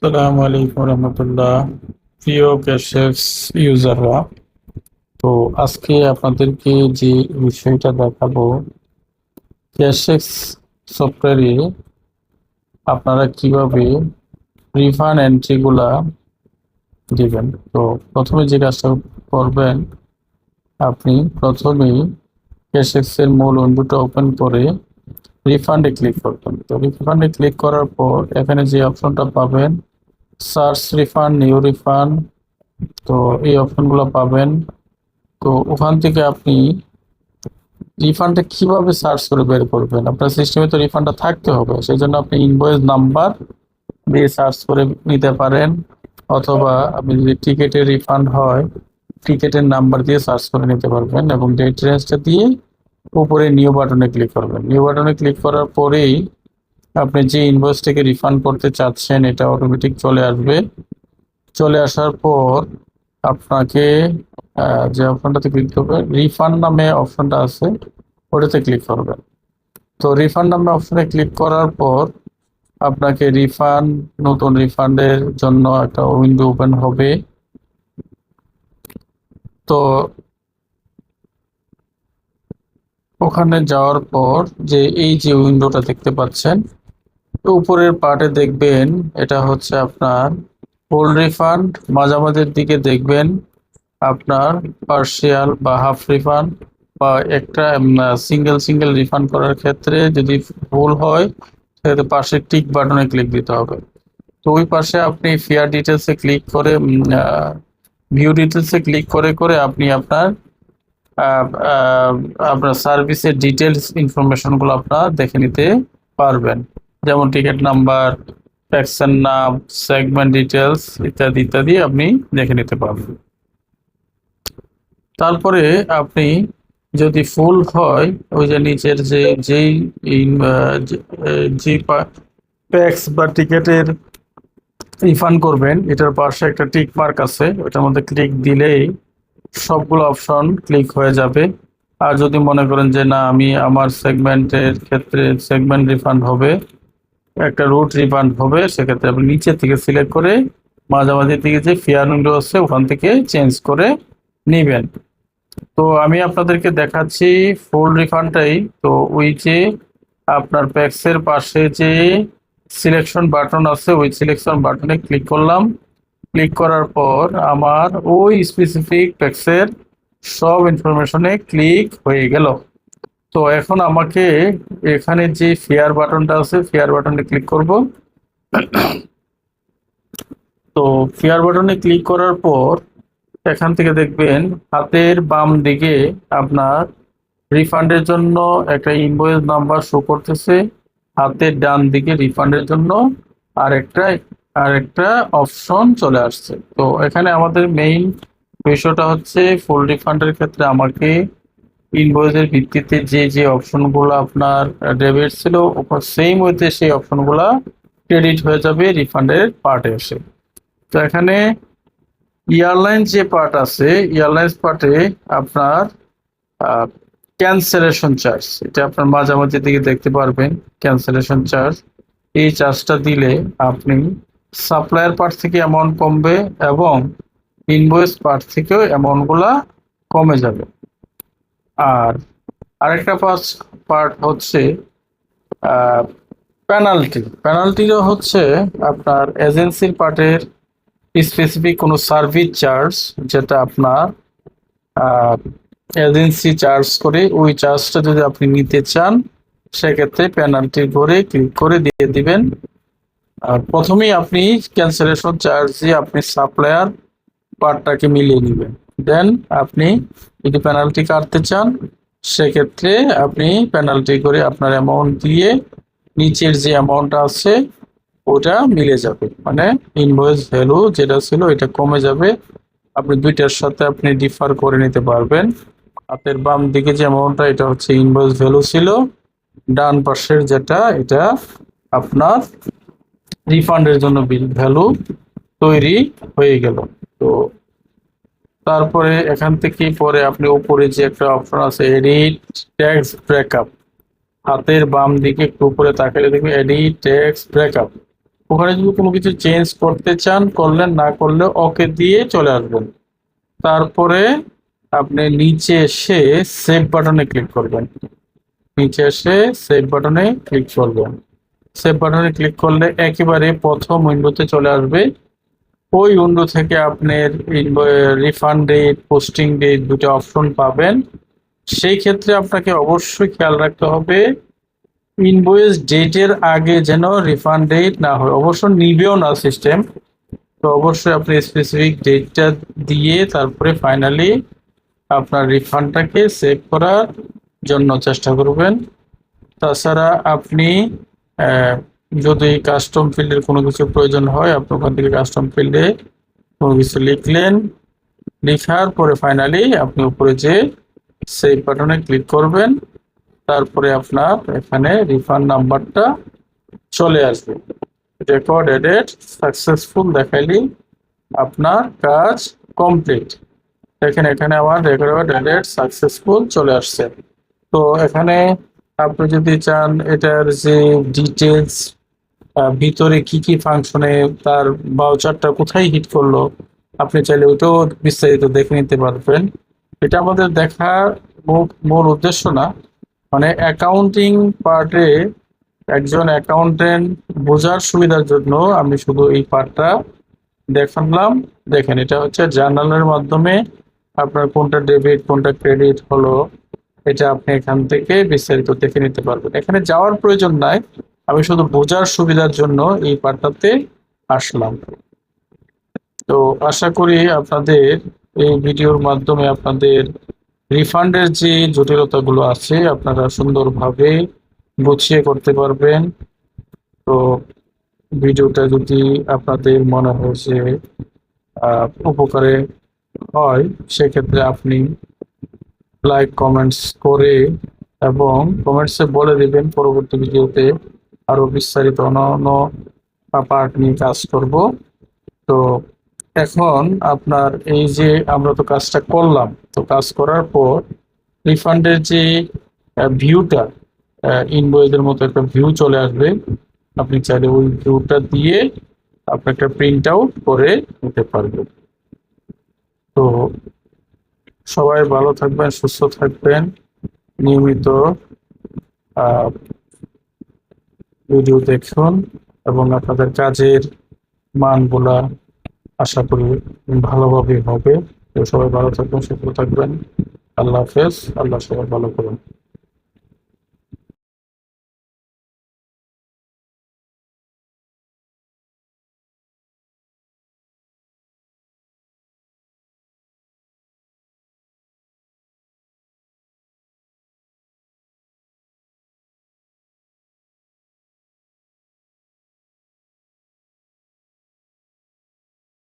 আসসালামু আলাইকুম রহমতুল্লাহ। প্রিয় ক্যাশেক্স ইউজাররা, তো আজকে আপনাদেরকে যে বিষয়টা দেখাবো, ক্যাশেক্স সফটওয়্যারে আপনারা কিভাবে রিফান্ড এন্ট্রিগুলা দিবেন। তো প্রথমে যে কাজটা করবেন, আপনি প্রথমেই ক্যাশেক্স এর মূল উইন্ডোটা ওপেন করে রিফান্ডে ক্লিক করবেন। তো রিফান্ডে ক্লিক করার পর এখানে যে অপশনটা পাবেন, সার্চ রিফান্ড, নিউ রিফান্ড, তো এই অপশনগুলো পাবেন। তো ওখান থেকে আপনি রিফান্ডটা কিভাবে সার্চ করে বের করবেন, আপনার সিস্টেমে তো রিফান্ডটা থাকতে হবে, সেই জন্য আপনি ইনভয়েস নাম্বার দিয়ে সার্চ করে নিতে পারেন, অথবা আপনি যদি টিকেটের রিফান্ড হয় টিকেটের নাম্বার দিয়ে সার্চ করে নিতে পারবেন এবং ডেট রেঞ্জটা দিয়ে উপরে নিউ বাটনে ক্লিক করবেন। নিউ বাটনে ক্লিক করার পরেই আপনি যে ইনভয়েসটাকে রিফান্ড করতে চাচ্ছেন এটা অটোমেটিক চলে আসবে। চলে আসার পর আপনাকে যে অপশনটাতে ক্লিক করবেন, রিফান্ড নামে অপশনটা আছে, ওটাতে ক্লিক করবেন। তো রিফান্ড নামে অপশনে ক্লিক করার পর আপনাকে নতুন রিফান্ডের জন্য একটা উইন্ডো ওপেন হবে। তো ওখানে যাওয়ার পর এই যে উইন্ডোটা দেখতে পাচ্ছেন, উপরের পার্টে দেখবেন এটা হচ্ছে আপনার ফুল রিফান্ড, মাঝামাঝির দিকে দেখবেন আপনার পার্শিয়াল বা হাফ রিফান্ড, বা একটা সিঙ্গেল সিঙ্গেল রিফান্ড করার ক্ষেত্রে যদি ভুল হয় সেক্ষেত্রে পাশে টিক বাটনে ক্লিক দিতে হবে। তো ওই পাশে আপনি ফেয়ার ডিটেলসে ক্লিক করে ভিউ ডিটেলসে ক্লিক করে করে আপনি আহ, আহ, আপনার সার্ভিসের ডিটেলস ইনফরমেশনগুলো আপনার দেখে নিতে পারবেন, যেমন টিকিট নাম্বার, ট্যাক্সের নাম, সেগমেন্ট ডিটেলস ইত্যাদি ইত্যাদি আপনি দেখে নিতে পারবেন। তারপরে আপনি যদি ফুল হয়, ওই যে নিচের যেই যে ট্যাক্স বা টিকেটের রিফান্ড করবেন এটার পাশে একটা টিক মার্ক আছে, ওটার মধ্যে ক্লিক দিলেই সবগুলো অপশন ক্লিক হয়ে যাবে। আর যদি মনে করেন যে না, আমি আমার সেগমেন্টের ক্ষেত্রে সেগমেন্ট রিফান্ড হবে, একটা রুট রিফান্ড হবে, সেক্ষেত্রে আপনি নিচে থেকে সিলেক্ট করে মাঝামাঝি থেকে যে ফেয়ার উইন্ডো আছে ওখান থেকে চেঞ্জ করে নেবেন। তো আমি আপনাদেরকে দেখাচ্ছি ফুল রিফান্ডটাই। তো ওই যে আপনার প্যাক্সের পাশে যে সিলেকশন বাটন আছে ওই সিলেকশন বাটনে ক্লিক করলাম। ক্লিক করার পর আমার ওই স্পেসিফিক প্যাক্সের সব ইনফরমেশনে ক্লিক হয়ে গেল। তো এখন আমাকে এখানে যে ফেয়ার বাটনটা আছে ফেয়ার বাটনে ক্লিক করব। তো ফেয়ার বাটনে ক্লিক করার পর এখান থেকে দেখবেন হাতের বাম দিকে আপনার রিফান্ডের জন্য একটা ইনভয়েস নাম্বার শো করতেছে, হাতের ডান দিকে রিফান্ডের জন্য আরেকটা আরেকটা অপশন চলে আসছে। তো এখানে আমাদের মেইন বিষয়টা হচ্ছে ফুল রিফান্ডের ক্ষেত্রে আমাকে ইনভয়েসের ভিত্তিতে যে অপশনগুলো আপনার ডেবিট ছিল সেম ওয়েতে সেই অপশনগুলো ক্রেডিট হয়ে যাবে রিফান্ডের পার্টে এসে। তো এখানে এয়ারলাইন্স যে পার্ট আছে, এয়ারলাইন্স পার্টে আপনার ক্যান্সেলেশন চার্জ, এটা আপনার মাঝামাঝি দিকে দেখতে পারবেন ক্যান্সেলেশন চার্জ। এই চার্জটা দিলে আপনি সাপ্লায়ার পার্ট থেকে অ্যামাউন্ট কমবে এবং ইনভয়েস পার্ট থেকেও অ্যামাউন্টগুলা কমে যাবে। আর আরেকটা পার্ট হচ্ছে পেনাল্টি। পেনাল্টিও হচ্ছে আপনার এজেন্সির পার্টের স্পেসিফিক কোনো সার্ভিস চার্জ, যেটা আপনার এজেন্সি চার্জ করে, ওই চার্জটা যদি আপনি নিতে চান সেক্ষেত্রে পেনাল্টি করে ক্লিক করে দিয়ে দিবেন। আর প্রথমেই আপনি ক্যান্সেলেশন চার্জ দিয়ে আপনি সাপ্লায়ার পার্টটাকে মিলিয়ে নেবেন, দেন আপনি যদি পেনাল্টি কাটতে চান সেক্ষেত্রে আপনি পেনাল্টি করে আপনার অ্যামাউন্ট দিয়ে নিচের যে অ্যামাউন্ট আছে ওটা মিলে যাবে, মানে ইনভয়েস ভ্যালু যেটা ছিল এটা কমে যাবে। আপনি দুইটার সাথে আপনি ডিফার করে নিতে পারবেন। হাতের বাম দিকে যে অ্যামাউন্টটা এটা হচ্ছে ইনভয়েস ভ্যালু ছিল, ডান পাশের যেটা এটা আপনার রিফান্ডের জন্য বিল ভ্যালু তৈরি হয়ে গেল। তো তারপরে এখান থেকে পরে আপনি উপরে যে একটা অপশন আছে এডিট ট্যাক্স ব্রেকআপ, হাতের বাম দিকে একটু উপরে তাকালে দেখবেন এডিট ট্যাক্স ব্রেকআপ। ওখানে যদি কোনো কিছু চেঞ্জ করতে চান করলেন, না করলে ওকে দিয়ে চলে আসবেন। তারপরে আপনি নিচে এসে সেভ বাটনে ক্লিক করবেন। নিচে এসে সেভ বাটনে ক্লিক করবেন। সেভ বাটনে ক্লিক করলে একেবারে প্রথম উইন্ডোতে চলে আসবে। ওই উইন্ডো থেকে আপনার রিফান্ড ডেট, পোস্টিং ডেট দুটো অপশন পাবেন। সেই ক্ষেত্রে আপনাকে অবশ্যই খেয়াল রাখতে হবে ইনভয়েস ডেটের আগে যেন রিফান্ড ডেট না হয়। অবশ্য নিবেও না সিস্টেম, তো অবশ্যই আপনি স্পেসিফিক ডেটটা দিয়ে তারপরে ফাইনালি আপনার রিফান্ডটাকে সেভ করার জন্য চেষ্টা করবেন। তাছাড়া আপনি যদি কাস্টম ফিল্ডের কোনো কিছু প্রয়োজন হয়, আপনি ওখান থেকে কাস্টম ফিল্ডে কোনো কিছু লিখলেন, লেখার পরে ফাইনালি আপনি উপরে যে সেভ বাটনে ক্লিক করবেন। তারপরে আপনার এখানে রিফান্ড নাম্বারটা চলে আসবে। রেকর্ড এডেড সাকসেসফুল দেখাইলি আপনার কাজ কমপ্লিট। দেখেন এখানে আমার রেকর্ড এডেড সাকসেসফুল চলে আসছে। তো এখানে আপনি যদি চান এটার যে ডিটেলস, ভিতরে কি কি ফাংশনে তার ভাউচারটা কোথায় হিট করলো, আপনি চাইলে ওইটাও বিস্তারিত দেখে নিতে পারবেন। এটা আমাদের দেখার মূল উদ্দেশ্য না, মানে অ্যাকাউন্টিং পার্টে একজন অ্যাকাউন্টেন্ট বোঝার সুবিধার জন্য আমি শুধু এই পার্টটা দেখালাম। দেখেন এটা হচ্ছে জার্নালের মাধ্যমে আপনার কোনটা ডেবিট কোনটা ক্রেডিট হলো, এটা আপনি এখান থেকে বিস্তারিত দেখে নিতে পারবেন। এখানে যাওয়ার প্রয়োজন নাই, আমি শুধু বোঝার সুবিধার জন্য এই পার্টটাতে আসলাম। তো আশা করি আপনাদের এই ভিডিওর মাধ্যমে আপনাদের রিফান্ডের যে জটিলতাগুলো আছে আপনারা সুন্দরভাবে গুছিয়ে করতে পারবেন। তো ভিডিওটা যদি আপনাদের মনে হয় যে উপকারে হয়, সেক্ষেত্রে আপনি লাইক কমেন্টস করে এবং কমেন্টসে বলে দিবেন পরবর্তী ভিডিওতে আরো বিস্তারিত অন্য পার্ট নিয়ে কাজ করব। তো এখন আপনার এই যে আমরা তো কাজটা করলাম, তো কাজ করার পর রিফান্ডের যে ভিউটা ইনভয়েসের মতো একটা ভিউ চলে আসবে। আপনি চাইলে ওই ভিউটা দিয়ে আপনি একটা প্রিন্ট আউট করে নিতে পারবেন। তো সবাই ভালো থাকবেন, সুস্থ থাকবেন, নিয়মিত ভিডিও দেখুন এবং আপনাদের কাজের মানগুলা আশা করি ভালোভাবে হবে। তো সবাই ভালো থাকবেন, সুস্থ থাকবেন। আল্লাহ হাফেজ। আল্লাহ সবাই ভালো করুন।